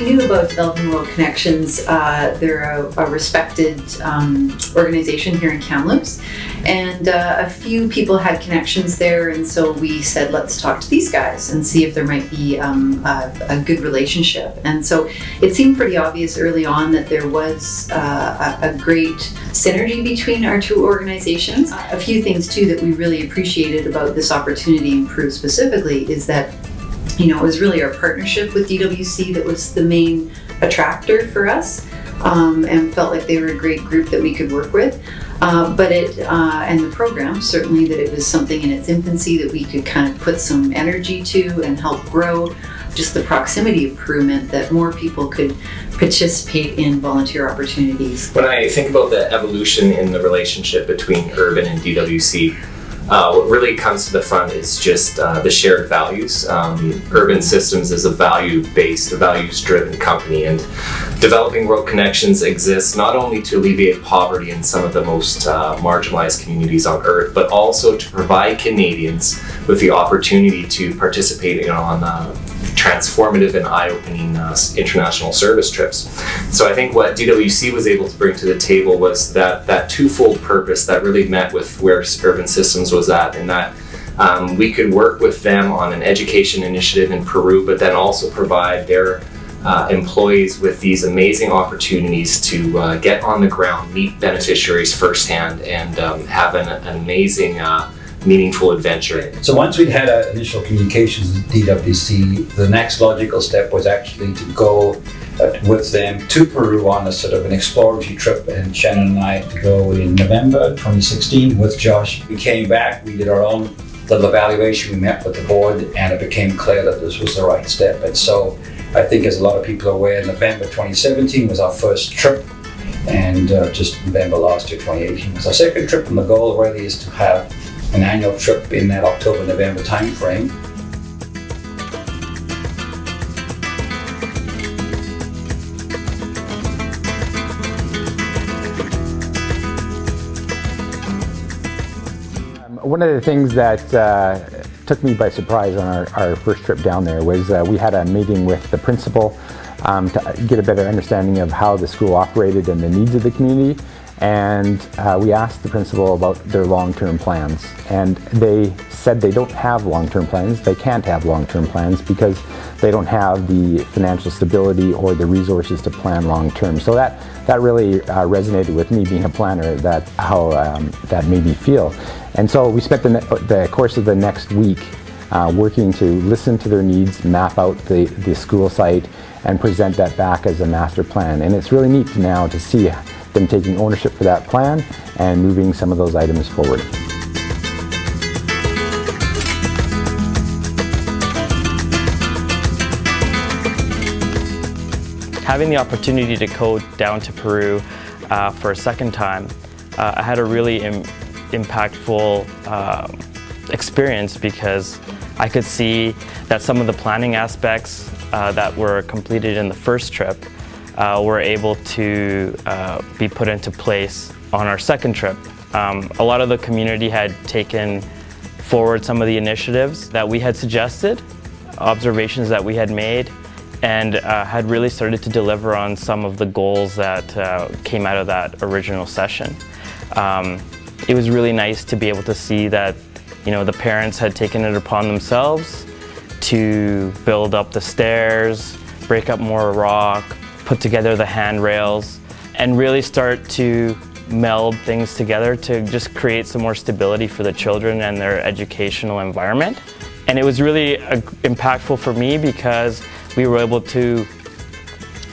we knew about Developing World Connections. They're a respected organization here in Kamloops, and a few people had connections there, and so we said, let's talk to these guys and see if there might be a good relationship. And so it seemed pretty obvious early on that there was a great synergy between our two organizations. A few things too that we really appreciated about this opportunity in Peru specifically is that, you know, it was really our partnership with DWC that was the main attractor for us, and felt like they were a great group that we could work with. But and the program, certainly that it was something in its infancy that we could kind of put some energy to and help grow. Just the proximity of Peru meant that more people could participate in volunteer opportunities. When I think about the evolution in the relationship between Urban and DWC, what really comes to the front is just the shared values. Urban Systems is a value-based, values-driven company, and Developing World Connections exists not only to alleviate poverty in some of the most marginalized communities on Earth, but also to provide Canadians with the opportunity to participate on transformative and eye-opening international service trips. So I think what DWC was able to bring to the table was that twofold purpose that really met with where Urban Systems was at, and that we could work with them on an education initiative in Peru, but then also provide their employees with these amazing opportunities to get on the ground, meet beneficiaries firsthand, and have an amazing meaningful adventure. So once we'd had initial communications with DWC, the next logical step was actually to go with them to Peru on a sort of an exploratory trip, and Shannon and I to go in November 2016 with Josh. We came back, we did our own little evaluation, we met with the board, and it became clear that this was the right step. And so I think, as a lot of people are aware, November 2017 was our first trip, and just November last year, 2018, was our second trip, and the goal really is to have an annual trip in that October-November time frame. One of the things that took me by surprise on our first trip down there was we had a meeting with the principal to get a better understanding of how the school operated and the needs of the community. And we asked the principal about their long-term plans, and they said they don't have long-term plans. They can't have long-term plans because they don't have the financial stability or the resources to plan long-term. So that really resonated with me, being a planner, that how that made me feel. And so we spent the course of the next week working to listen to their needs, map out the school site, and present that back as a master plan. And it's really neat now to see them taking ownership for that plan and moving some of those items forward. Having the opportunity to go down to Peru for a second time, I had a really impactful experience, because I could see that some of the planning aspects that were completed in the first trip were able to be put into place on our second trip. A lot of the community had taken forward some of the initiatives that we had suggested, observations that we had made, and had really started to deliver on some of the goals that came out of that original session. It was really nice to be able to see that, you know, the parents had taken it upon themselves to build up the stairs, break up more rock, put together the handrails, and really start to meld things together to just create some more stability for the children and their educational environment. And it was really impactful for me, because we were able to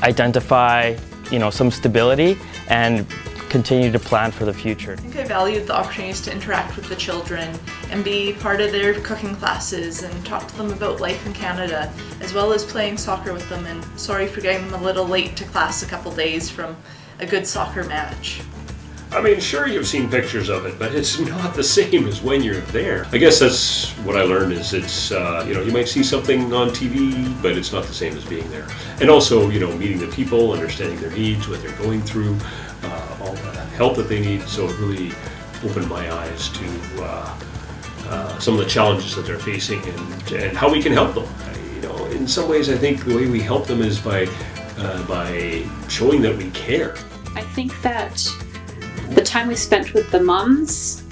identify, you know, some stability and continue to plan for the future. I think I valued the opportunities to interact with the children and be part of their cooking classes and talk to them about life in Canada, as well as playing soccer with them. And sorry for getting them a little late to class a couple days from a good soccer match. I mean, sure, you've seen pictures of it, but it's not the same as when you're there. I guess that's what I learned, is it's, you know, you might see something on TV, but it's not the same as being there. And also, you know, meeting the people, understanding their needs, what they're going through, all the help that they need. So it really opened my eyes to some of the challenges that they're facing, and how we can help them. in some ways I think the way we help them is by showing that we care. I think that the time we spent with the moms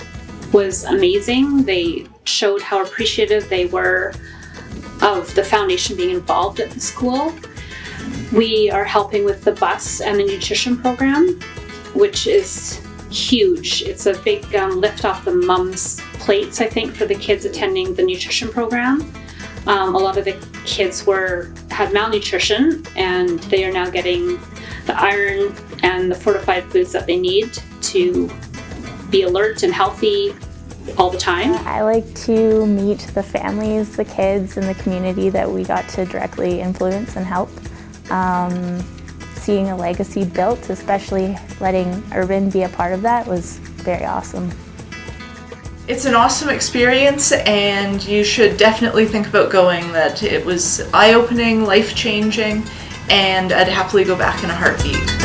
was amazing. They showed how appreciative they were of the foundation being involved at the school. We are helping with the bus and the nutrition program, which is huge. It's a big lift off the mums' plates, I think, for the kids attending the nutrition program. A lot of the kids had malnutrition, and they are now getting the iron and the fortified foods that they need to be alert and healthy all the time. I like to meet the families, the kids, and the community that we got to directly influence and help. Seeing a legacy built, especially letting Urban be a part of that, was very awesome. It's an awesome experience, and you should definitely think about going. That it was eye-opening, life-changing, and I'd happily go back in a heartbeat.